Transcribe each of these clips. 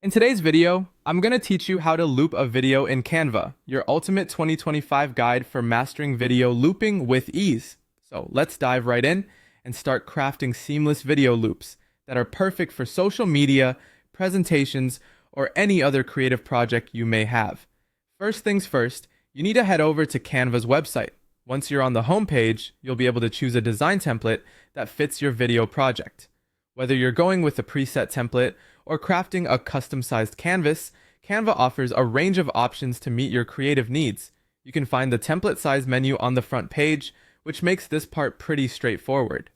In today's video, I'm going to teach you how to loop a video in Canva, your ultimate 2025 guide for mastering video looping with ease. So let's dive right in and start crafting seamless video loops that are perfect for social media, presentations, or any other creative project you may have. First things first, you need to head over to Canva's website. Once you're on the home page, you'll be able to choose a design template that fits your video project. Whether you're going with a preset template or crafting a custom-sized canvas, Canva offers a range of options to meet your creative needs. You can find the template size menu on the front page, which makes this part pretty straightforward.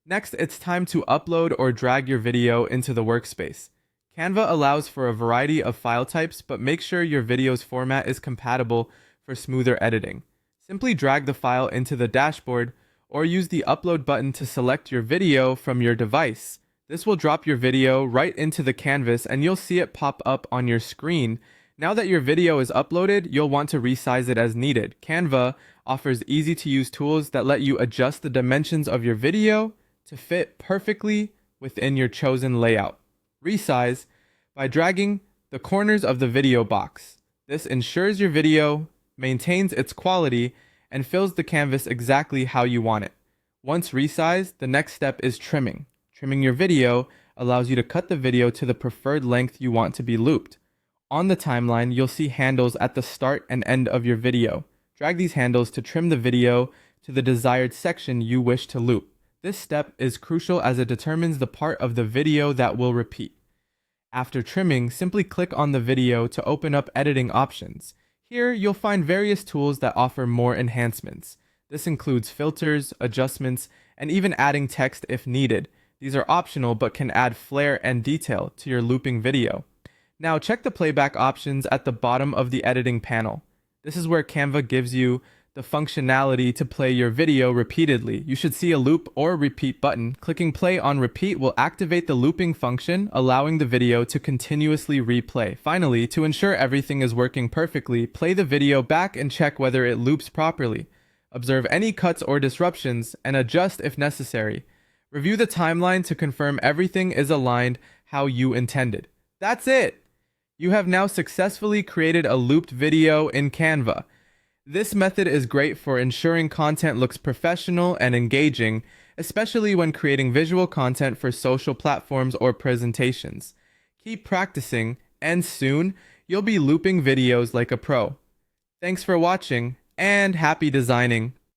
Next, it's time to upload or drag your video into the workspace. Canva allows for a variety of file types, but make sure your video's format is compatible for smoother editing. Simply drag the file into the dashboard or use the upload button to select your video from your device. This will drop your video right into the canvas and you'll see it pop up on your screen. Now that your video is uploaded, you'll want to resize it as needed. Canva offers easy-to-use tools that let you adjust the dimensions of your video to fit perfectly within your chosen layout. Resize by dragging the corners of the video box. This ensures your video maintains its quality and fills the canvas exactly how you want it. Once resized, the next step is trimming. Trimming your video allows you to cut the video to the preferred length you want to be looped. On the timeline, you'll see handles at the start and end of your video. Drag these handles to trim the video to the desired section you wish to loop. This step is crucial as it determines the part of the video that will repeat. After trimming, simply click on the video to open up editing options. Here, you'll find various tools that offer more enhancements. This includes filters, adjustments, and even adding text if needed. These are optional but can add flair and detail to your looping video. Now check the playback options at the bottom of the editing panel. This is where Canva gives you the functionality to play your video repeatedly. You should see a loop or repeat button. Clicking play on repeat will activate the looping function, allowing the video to continuously replay. Finally, to ensure everything is working perfectly, play the video back and check whether it loops properly. Observe any cuts or disruptions and adjust if necessary. Review the timeline to confirm everything is aligned how you intended. That's it! You have now successfully created a looped video in Canva. This method is great for ensuring content looks professional and engaging, especially when creating visual content for social platforms or presentations. Keep practicing, and soon, you'll be looping videos like a pro. Thanks for watching, and happy designing!